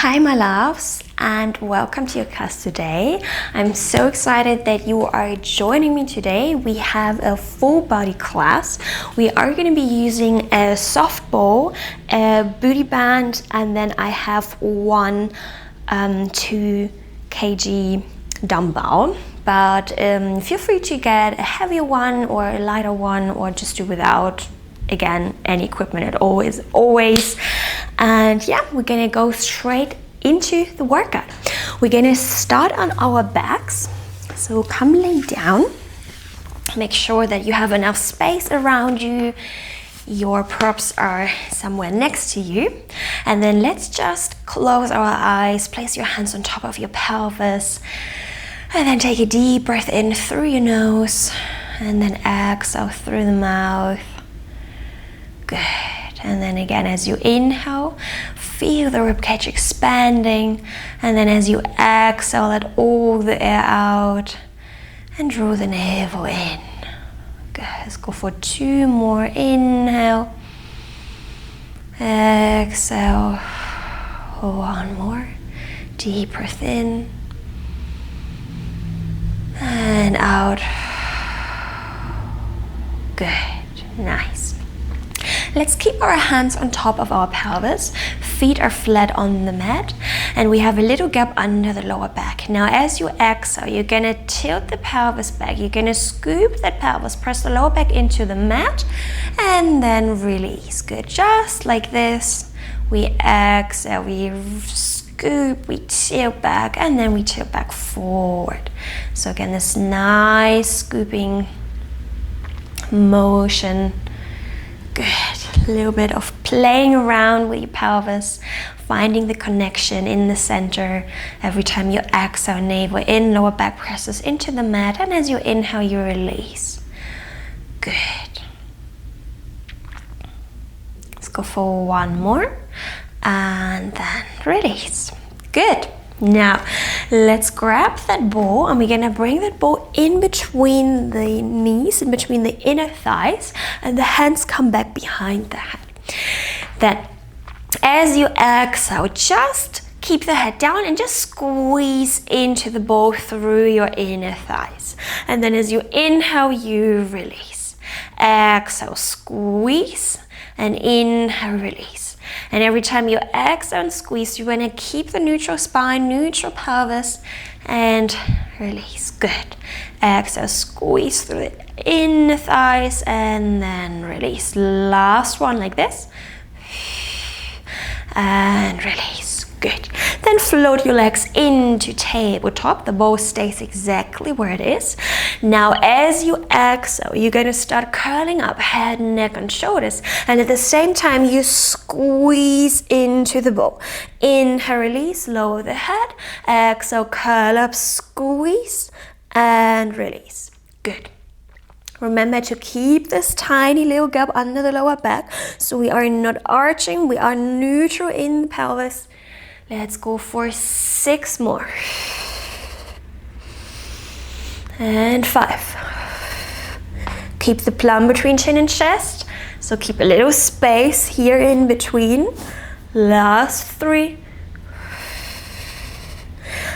Hi my loves, and welcome to your class today. I'm so excited that you are joining me today. We have a full body class. We are going to be using a soft ball, a booty band, and then I have one 2 kg dumbbell. But feel free to get a heavier one or a lighter one, or just do without, again, any equipment at all is always. And yeah, we're gonna go straight into the workout. We're gonna start on our backs. So come lay down. Make sure that you have enough space around you. Your props are somewhere next to you. And then let's just close our eyes. Place your hands on top of your pelvis. And then take a deep breath in through your nose. And then exhale through the mouth. Good. And then again, as you inhale, feel the ribcage expanding. And then as you exhale, let all the air out and draw the navel in. Good. Let's go for 2 more. Inhale. Exhale. 1 more. Deep breath in. And out. Good. Nice. Let's keep our hands on top of our pelvis. Feet are flat on the mat, and we have a little gap under the lower back. Now as you exhale, you're gonna tilt the pelvis back. You're gonna scoop that pelvis, press the lower back into the mat, and then release. Good, just like this. We exhale, we scoop, we tilt back, and then we tilt back forward. So again, this nice scooping motion. Good. A little bit of playing around with your pelvis, finding the connection in the center. Every time you exhale, navel in, lower back presses into the mat, and as you inhale, you release. Good. Let's go for 1 more, and then release. Good. Now, let's grab that ball, and we're gonna bring that ball in between the knees, in between the inner thighs, and the hands come back behind the head. Then, as you exhale, just keep the head down and just squeeze into the ball through your inner thighs. And then as you inhale, you release. Exhale, squeeze, and inhale, release. And every time you exhale and squeeze, you want to keep the neutral spine, neutral pelvis, and release. Good. Exhale, squeeze through the inner thighs, and then release. Last one like this. And release. Good. Then float your legs into tabletop. The ball stays exactly where it is. Now, as you exhale, you're going to start curling up head, neck, and shoulders. And at the same time, you squeeze into the ball. Inhale, release, lower the head. Exhale, curl up, squeeze, and release. Good. Remember to keep this tiny little gap under the lower back. So we are not arching, we are neutral in the pelvis. Let's go for 6 more. And 5. Keep the plum between chin and chest. So keep a little space here in between. Last 3.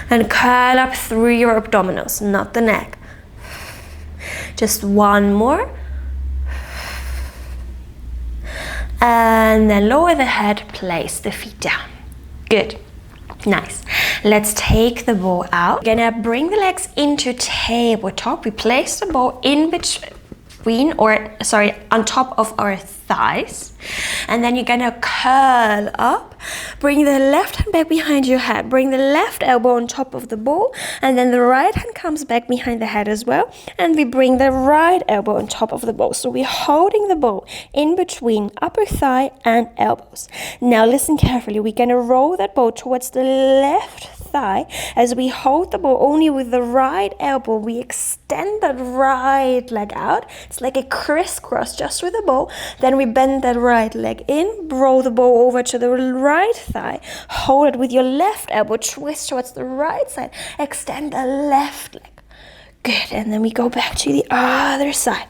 And curl up through your abdominals, not the neck. Just 1 more. And then lower the head, place the feet down. Good. Nice. Let's take the ball out. We're gonna bring the legs into tabletop. We place the ball in between, on top of our thighs. And then you're gonna curl up. Bring the left hand back behind your head. Bring the left elbow on top of the ball. And then the right hand comes back behind the head as well. And we bring the right elbow on top of the ball. So we're holding the ball in between upper thigh and elbows. Now listen carefully. We're gonna roll that ball towards the left thigh. As we hold the ball only with the right elbow, we extend that right leg out. It's like a crisscross just with the ball. Then we bend that right leg in, roll the ball over to the right thigh, hold it with your left elbow, twist towards the right side, extend the left leg. Good, and then we go back to the other side.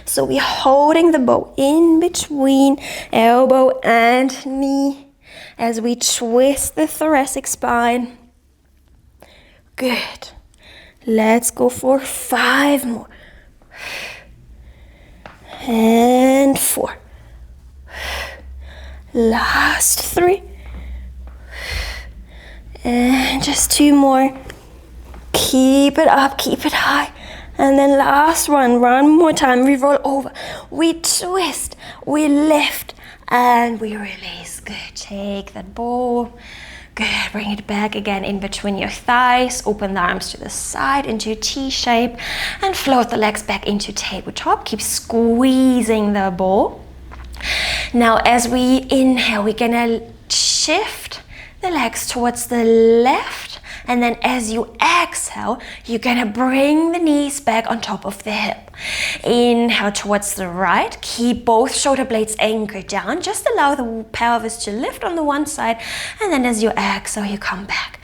So we're holding the ball in between elbow and knee, as we twist the thoracic spine. Good. Let's go for 5 more. And 4. Last 3. And just 2 more. Keep it up, keep it high. And then last one more time. We roll over, we twist, we lift, and we release. Good. Take that ball. Good. Bring it back again in between your thighs. Open the arms to the side into a T shape and float the legs back into tabletop. Keep squeezing the ball. Now, as we inhale, we're gonna shift the legs towards the left. And then as you exhale, you're gonna bring the knees back on top of the hip. Inhale towards the right. Keep both shoulder blades anchored down. Just allow the pelvis to lift on the one side. And then as you exhale, you come back.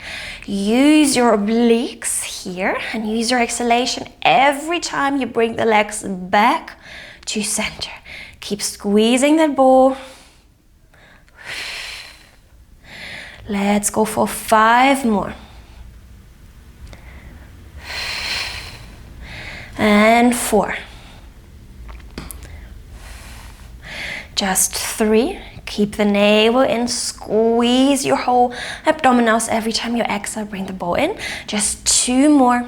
Use your obliques here and use your exhalation every time you bring the legs back to center. Keep squeezing that ball. Let's go for 5 more. And 4. Just 3. Keep the navel in. Squeeze your whole abdominals every time you exhale. Bring the ball in. Just 2 more.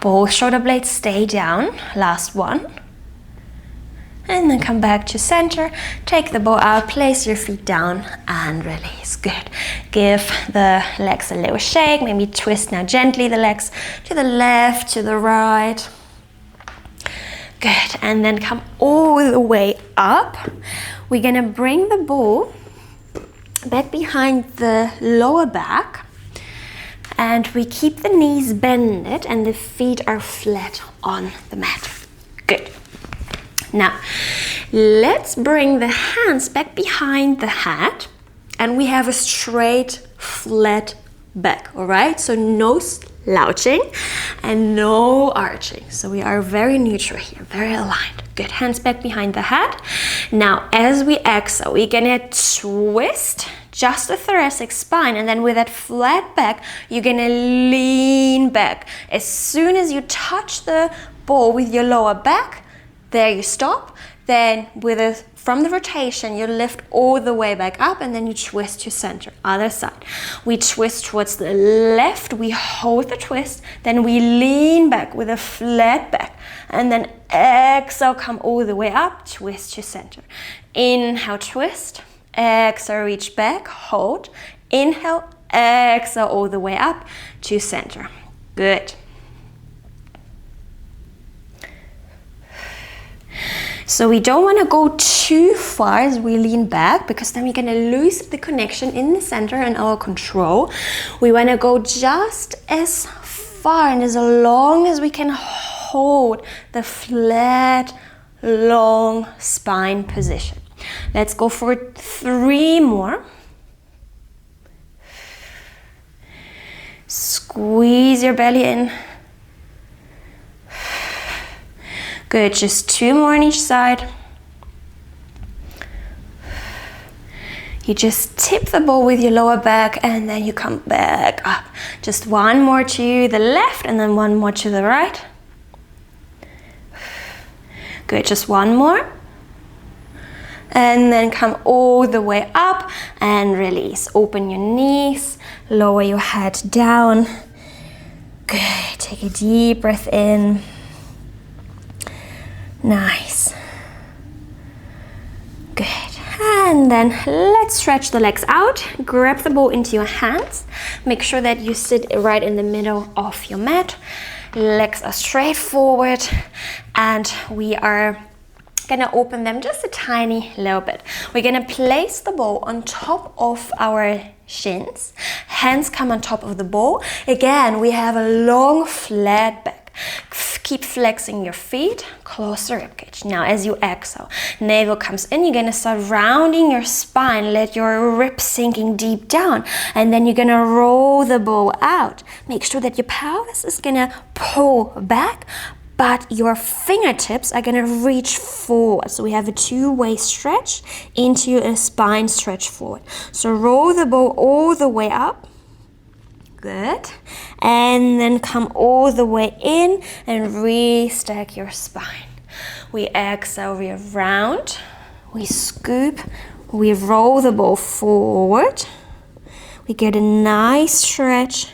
Both shoulder blades stay down. Last 1. And then come back to center. Take the ball out, place your feet down and release. Good. Give the legs a little shake. Maybe twist now gently the legs to the left, to the right. Good. And then come all the way up. We're gonna bring the ball back behind the lower back. And we keep the knees bended and the feet are flat on the mat. Good. Now, let's bring the hands back behind the head and we have a straight, flat back, all right? So no slouching and no arching. So we are very neutral here, very aligned. Good, hands back behind the head. Now, as we exhale, we're gonna twist just the thoracic spine and then with that flat back, you're gonna lean back. As soon as you touch the ball with your lower back, there you stop. Then from the rotation, you lift all the way back up and then you twist to center. Other side. We twist towards the left. We hold the twist. Then we lean back with a flat back. And then exhale, come all the way up. Twist to center. Inhale, twist. Exhale, reach back. Hold. Inhale, exhale, all the way up to center. Good. So we don't want to go too far as we lean back because then we're going to lose the connection in the center and our control. We want to go just as far and as long as we can hold the flat, long spine position. Let's go for 3 more. Squeeze your belly in. Good, just 2 more on each side. You just tip the ball with your lower back and then you come back up. Just 1 more to the left and then 1 more to the right. Good, just 1 more. And then come all the way up and release. Open your knees, lower your head down. Good, take a deep breath in. Nice. Good. And then let's stretch the legs out. Grab the ball into your hands. Make sure that you sit right in the middle of your mat. Legs are straight forward and we are gonna open them just a tiny little bit. We're gonna place the ball on top of our shins. Hands come on top of the ball. Again, we have a long flat back. Keep flexing your feet, close the ribcage. Now as you exhale, navel comes in, you're gonna start rounding your spine, let your ribs sinking deep down, and then you're gonna roll the ball out. Make sure that your pelvis is gonna pull back, but your fingertips are gonna reach forward. So we have a two-way stretch into a spine stretch forward. So roll the ball all the way up. Good. And then come all the way in and re-stack your spine. We exhale, we round, we scoop, we roll the ball forward. We get a nice stretch.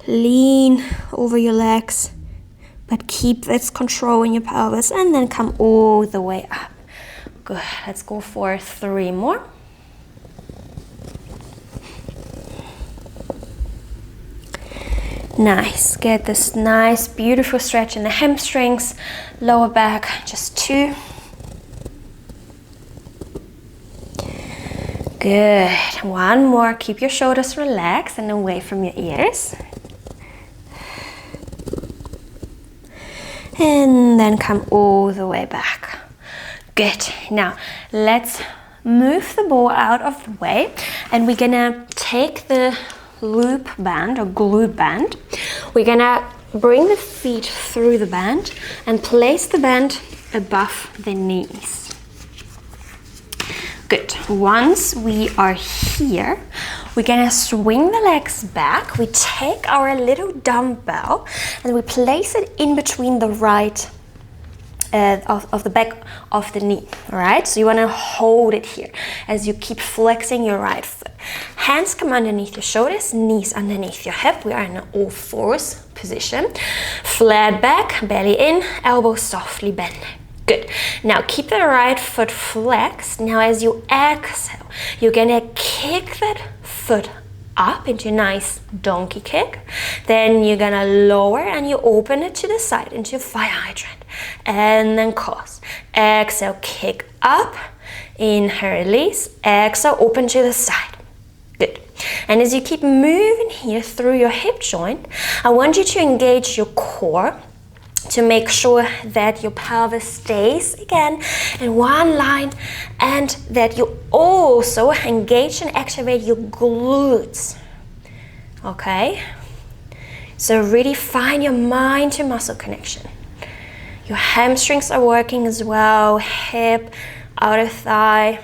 Lean over your legs, but keep this control in your pelvis, and then come all the way up. Good. Let's go for 3 more. Nice. Get this nice, beautiful stretch in the hamstrings, lower back. Just 2. Good. 1 more. Keep your shoulders relaxed and away from your ears. And then come all the way back. Good. Now let's move the ball out of the way, and we're gonna take the loop band or glute band. We're gonna bring the feet through the band and place the band above the knees. Good. Once we are here, we're gonna swing the legs back. We take our little dumbbell and we place it in between the right of the back of the knee. All right. So you want to hold it here as you keep flexing your right foot. Hands come underneath your shoulders, knees underneath your hip. We are in an all fours position. Flat back, belly in, elbows softly bend. Good. Now keep the right foot flexed. Now as you exhale, you're gonna kick that foot up into a nice donkey kick. Then you're gonna lower and you open it to the side into a fire hydrant. And then cross. Exhale, kick up. Inhale, release. Exhale, open to the side. Good. And as you keep moving here through your hip joint, I want you to engage your core to make sure that your pelvis stays again in one line, and that you also engage and activate your glutes. Okay? So really find your mind to muscle connection. Your hamstrings are working as well, hip, outer thigh.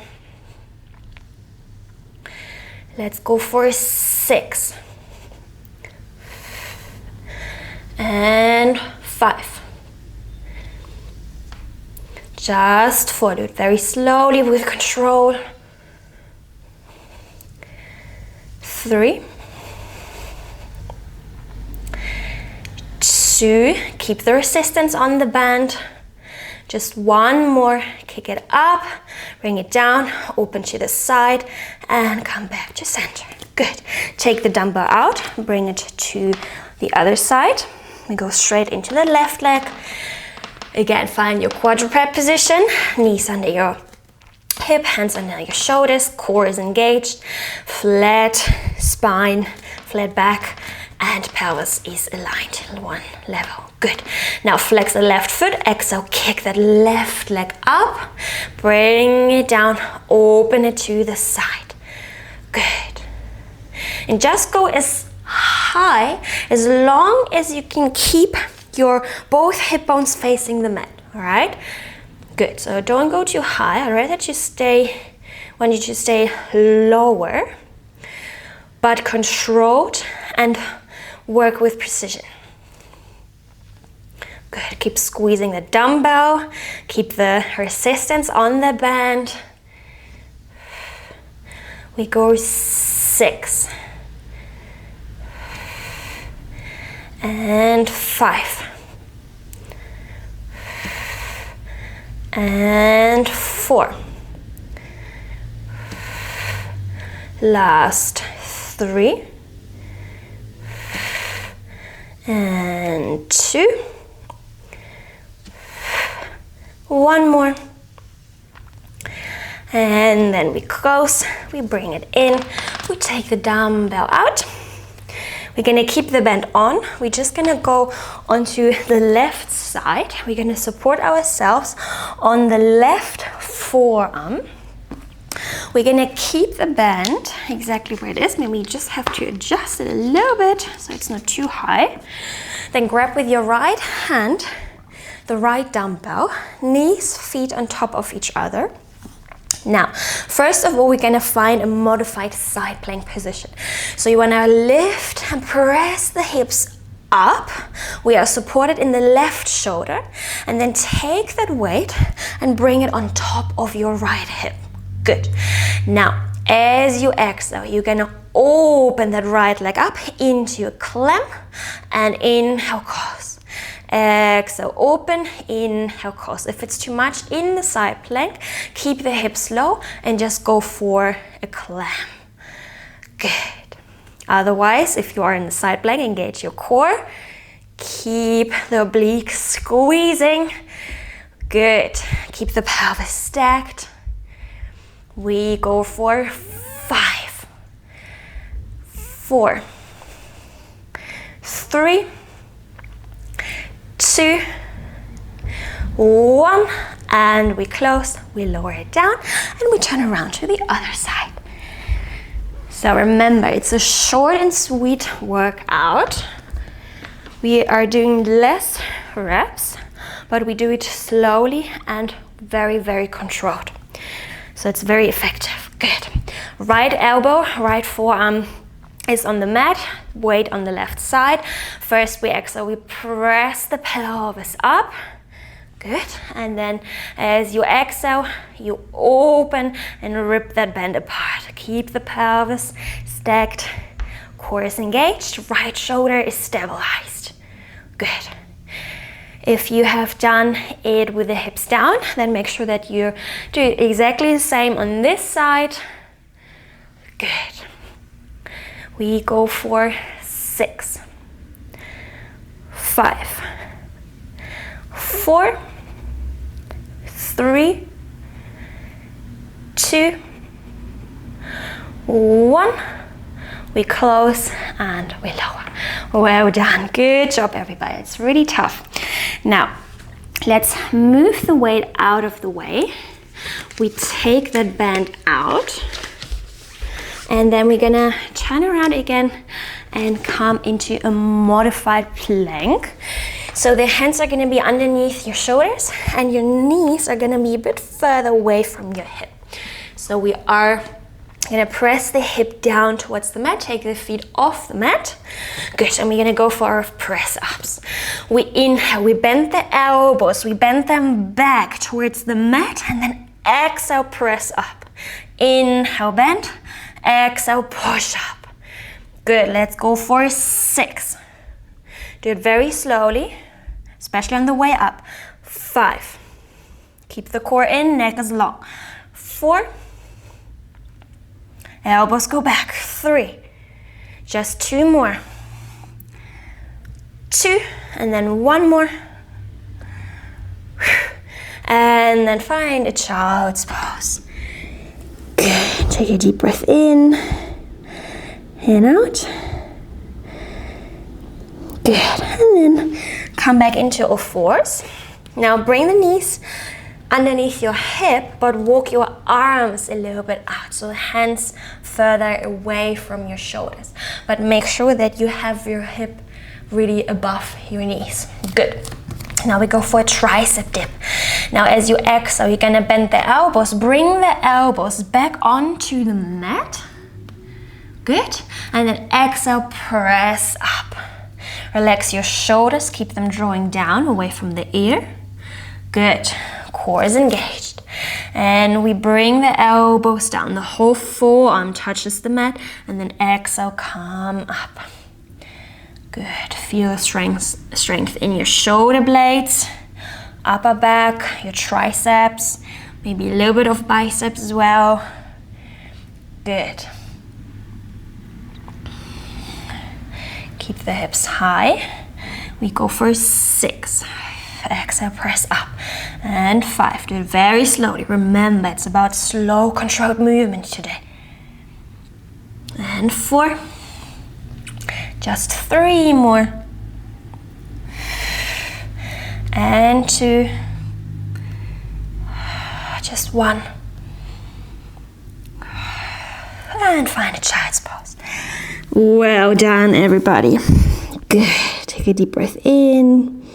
Let's go for 6. And 5. Just 4. Do it very slowly with control. 3. 2. Keep the resistance on the band. Just 1 more. Kick it up, bring it down, open to the side, and come back to center. Good. Take the dumbbell out, bring it to the other side. We go straight into the left leg. Again, find your quadruped position. Knees under your hip, hands under your shoulders. Core is engaged. Flat spine, flat back, and pelvis is aligned. 1 level. Good. Now flex the left foot. Exhale, kick that left leg up. Bring it down. Open it to the side. Good. And just go as high as long as you can keep your both hip bones facing the mat. All right. Good. So don't go too high. I'd rather want you to stay lower, but controlled and work with precision. Good. Keep squeezing the dumbbell. Keep the resistance on the band. We go 6. And 5. And 4. Last 3. And 2. 1 more. And then we close, we bring it in, we take the dumbbell out. We're gonna keep the band on. We're just gonna go onto the left side. We're gonna support ourselves on the left forearm. We're gonna keep the band exactly where it is. Maybe we just have to adjust it a little bit so it's not too high. Then grab with your right hand the right dumbbell, knees, feet on top of each other. Now, first of all, we're gonna find a modified side plank position. So you wanna lift and press the hips up. We are supported in the left shoulder, and then take that weight and bring it on top of your right hip. Good. Now, as you exhale, you're gonna open that right leg up into a clamp and inhale, close. Exhale, open, inhale, close. If it's too much in the side plank, keep the hips low and just go for a clamp. Good. Otherwise, if you are in the side plank, engage your core. Keep the obliques squeezing. Good. Keep the pelvis stacked. We go for 5, 4, 3, 2, 1, and we close, we lower it down, and we turn around to the other side. So remember, it's a short and sweet workout. We are doing less reps, but we do it slowly and very, very controlled. So it's very effective. Good. Right elbow, right forearm is on the mat, weight on the left side. First we exhale, we press the pelvis up. Good. And then as you exhale, you open and rip that band apart. Keep the pelvis stacked, core is engaged, right shoulder is stabilized. Good. If you have done it with the hips down, then make sure that you do exactly the same on this side. Good. We go for 6, 5, 4, 3, 2, 1. We close and we lower. Well done. Good job, everybody. It's really tough. Now, let's move the weight out of the way. We take that band out, and then we're gonna turn around again and come into a modified plank. So the hands are gonna be underneath your shoulders, and your knees are gonna be a bit further away from your hip. So we are gonna press the hip down towards the mat, take the feet off the mat. Good, and we're gonna go for our press ups. We inhale, we bend the elbows, we bend them back towards the mat, and then exhale, press up. Inhale, bend, exhale, push up. Good, let's go for 6. Do it very slowly, especially on the way up. 5, keep the core in, neck is long. 4, elbows go back. 3, just 2 more. 2, and then 1 more. And then find a child's pose. Good. Take a deep breath in and out. Good. And then come back into all fours. Now bring the knees underneath your hip, but walk your arms a little bit out, so the hands further away from your shoulders. But make sure that you have your hip really above your knees. Good. Now we go for a tricep dip. Now as you exhale, you're gonna bend the elbows, bring the elbows back onto the mat. Good. And then exhale, press up. Relax your shoulders, keep them drawing down away from the ear. Good. Core is engaged. And we bring the elbows down. The whole forearm touches the mat. And then exhale, come up. Good. Feel strength in your shoulder blades, upper back, your triceps, maybe a little bit of biceps as well. Good. Keep the hips high. We go for 6. Exhale, press up. And 5. Do it very slowly. Remember, it's about slow, controlled movement today. And 4. Just 3 more. And 2. Just 1. And find a child's pose. Well done, everybody. Good. Take a deep breath in.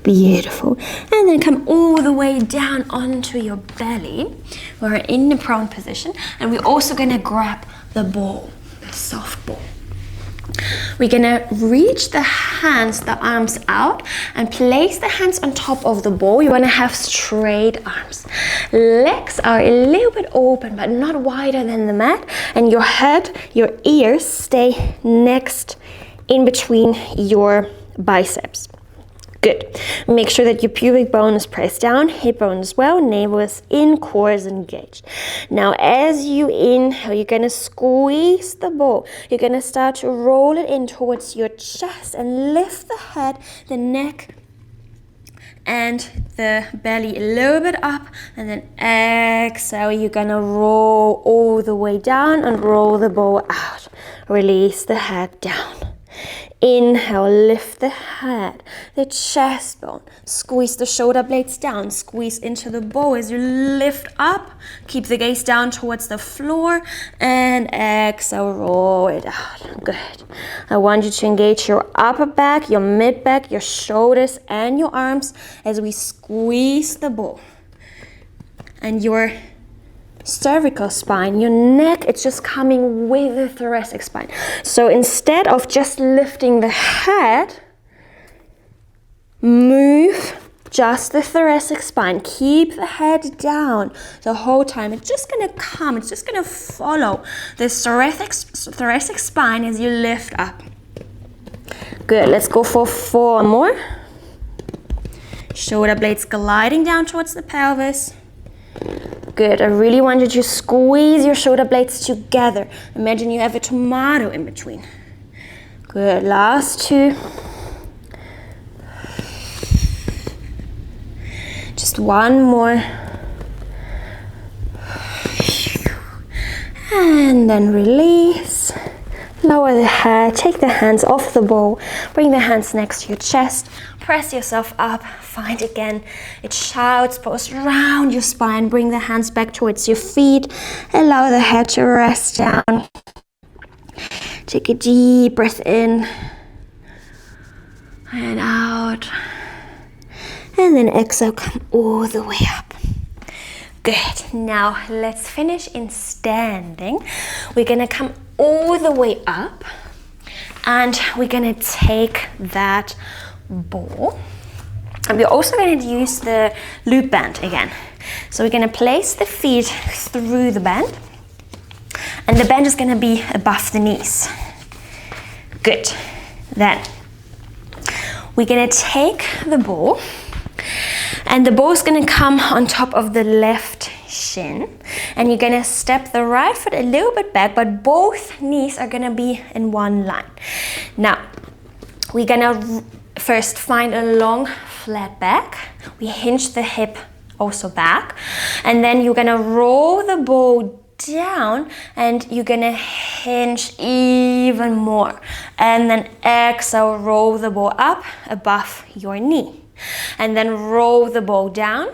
Beautiful. And then come all the way down onto your belly. We're in the prone position, and we're also gonna grab the ball, the soft ball. We're gonna reach the hands, the arms out, and place the hands on top of the ball. You wanna have straight arms. Legs are a little bit open, but not wider than the mat. And your head, your ears stay next in between your biceps. Good. Make sure that your pubic bone is pressed down, hip bone as well, navel is in, core is engaged. Now as you inhale, you're going to squeeze the ball. You're going to start to roll it in towards your chest and lift the head, the neck, and the belly a little bit up, and then exhale. You're going to roll all the way down and roll the ball out. Release the head down. Inhale, lift the head, the chest bone, squeeze the shoulder blades down, squeeze into the bow as you lift up, keep the gaze down towards the floor, and exhale, roll it out. Good. I want you to engage your upper back, your mid back, your shoulders, and your arms as we squeeze the bow. And your cervical spine, your neck, it's just coming with the thoracic spine. So instead of just lifting the head, move just the thoracic spine. Keep the head down the whole time. It's just gonna come, it's just gonna follow the thoracic spine as you lift up. Good, let's go for 4 more. Shoulder blades gliding down towards the pelvis. Good. I really want you to squeeze your shoulder blades together. Imagine you have a tomato in between. Good. Last 2. Just 1 more. And then release. Lower the head. Take the hands off the bowl. Bring the hands next to your chest. Press yourself up. Find again a child's pose. Round your spine. Bring the hands back towards your feet. Allow the head to rest down. Take a deep breath in and out. And then exhale, come all the way up. Good. Now let's finish in standing. We're gonna come all the way up, and we're gonna take that ball. And we're also going to use the loop band again. So we're going to place the feet through the band, and the band is going to be above the knees. Good. Then we're going to take the ball, and the ball is going to come on top of the left shin, and you're going to step the right foot a little bit back, but both knees are going to be in one line. Now we're going to first find a long flat back. We hinge the hip also back, and then you're gonna roll the ball down, and you're gonna hinge even more, and then exhale, roll the ball up above your knee, and then roll the ball down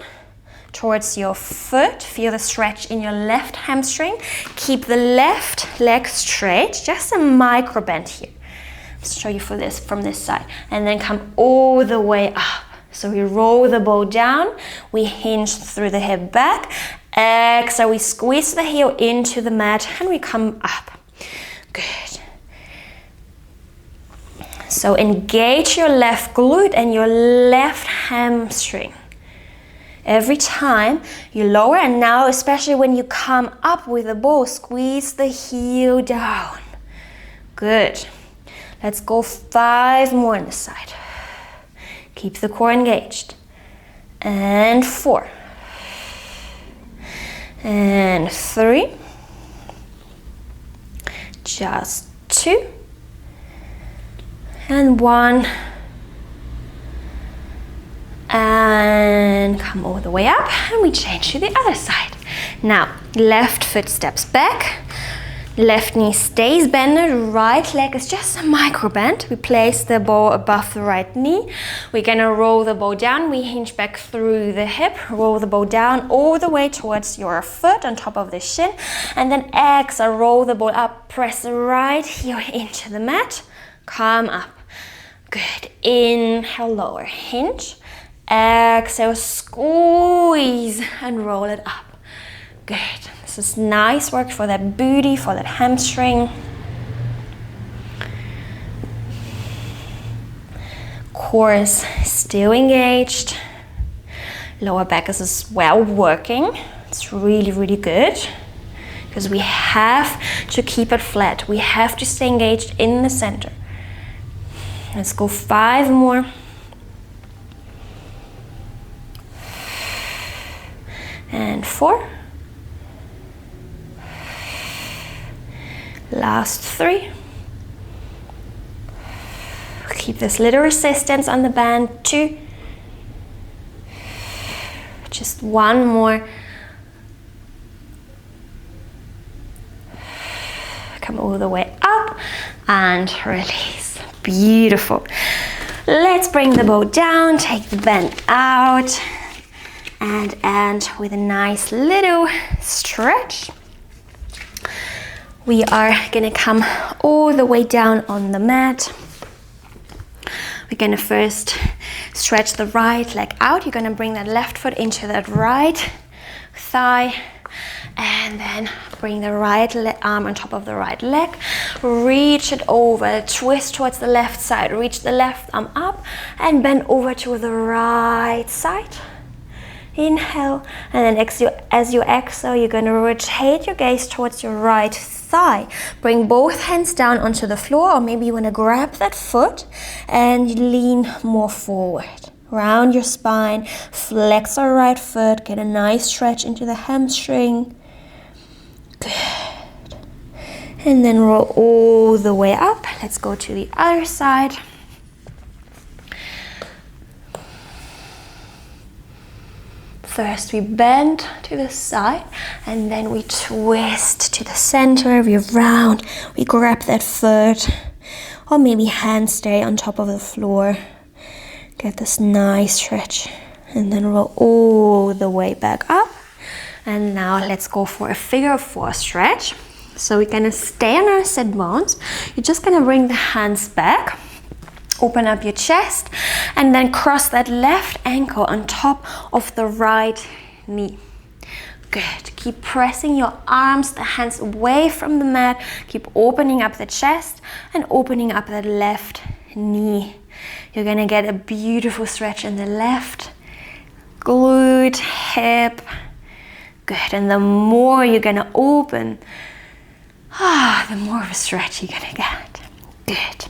towards your foot. Feel the stretch in your left hamstring. Keep the left leg straight, just a micro bend here. Let's show you for this from this side, and then come all the way up. So we roll the ball down, we hinge through the hip back, exhale, we squeeze the heel into the mat, and we come up. Good. So engage your left glute and your left hamstring. Every time you lower, and now especially when you come up with the ball, squeeze the heel down. Good. Let's go 5 more on this side. Keep the core engaged. And 4. And 3. Just 2. And 1. And come all the way up, and we change to the other side. Now, left foot steps back. Left knee stays bended, right leg is just a micro bend. We place the ball above the right knee. We're gonna roll the ball down. We hinge back through the hip, roll the ball down all the way towards your foot on top of the shin, and then exhale, roll the ball up, press the right heel into the mat, come up. Good. Inhale, lower, hinge, Exhale, squeeze and roll it up. Good. This is nice work for that booty, for that hamstring. Core is still engaged. Lower back is as well working. It's really, really good because we have to keep it flat. We have to stay engaged in the center. Let's go 5 more. And 4. Last 3. Keep this little resistance on the band. 2. Just 1 more. Come all the way up and release. Beautiful. Let's bring the bow down, take the band out, and end with a nice little stretch. We are gonna come all the way down on the mat. We're gonna first stretch the right leg out. You're gonna bring that left foot into that right thigh, and then bring the right arm on top of the right leg. Reach it over, twist towards the left side, reach the left arm up, and bend over to the right side. Inhale, and then as you exhale, you're gonna rotate your gaze towards your right thigh. Bring both hands down onto the floor, or maybe you wanna grab that foot and lean more forward. Round your spine, flex our right foot, get a nice stretch into the hamstring. Good. And then roll all the way up. Let's go to the other side. First we bend to the side, and then we twist to the center, we round, we grab that foot, or maybe hands stay on top of the floor. Get this nice stretch, and then roll all the way back up. And now let's go for a figure 4 stretch. So we're gonna stay on our sit bones. You're just gonna bring the hands back, open up your chest, and then cross that left ankle on top of the right knee. Good. Keep pressing your arms, the hands away from the mat. Keep opening up the chest and opening up that left knee. You're gonna get a beautiful stretch in the left glute, hip. Good. And the more you're gonna open, the more of a stretch you're gonna get. Good.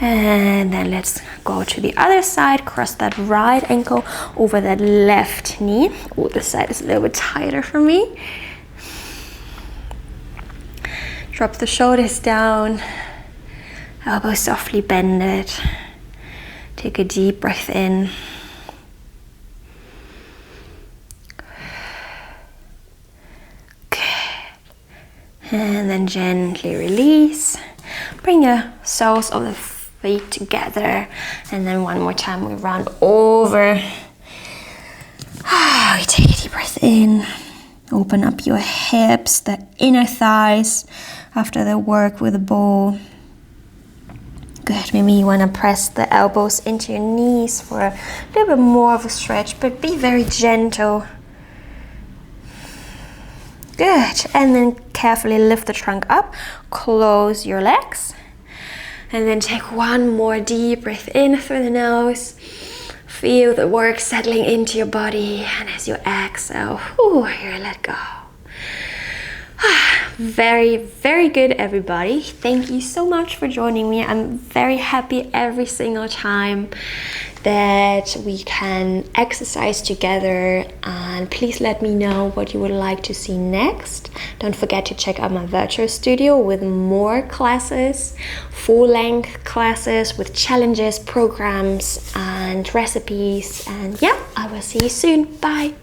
And then let's go to the other side. Cross that right ankle over that left knee. Oh, this side is a little bit tighter for me. Drop the shoulders down. Elbows softly bended. Take a deep breath in. Good. And then gently release. Bring your soles of the feet together, and then one more time we round over. We take a deep breath in. Open up your hips, the inner thighs after the work with the bow. Good. Maybe you want to press the elbows into your knees for a little bit more of a stretch, but be very gentle. Good. And then carefully lift the trunk up, close your legs, and then take one more deep breath in through the nose. Feel the work settling into your body, and as you exhale, here, let go. Very, very good, everybody. Thank you so much for joining me. I'm very happy every single time that we can exercise together, and please let me know what you would like to see next. Don't forget to check out my virtual studio with more classes, full-length classes with challenges, programs, and recipes. And yeah, I will see you soon. Bye.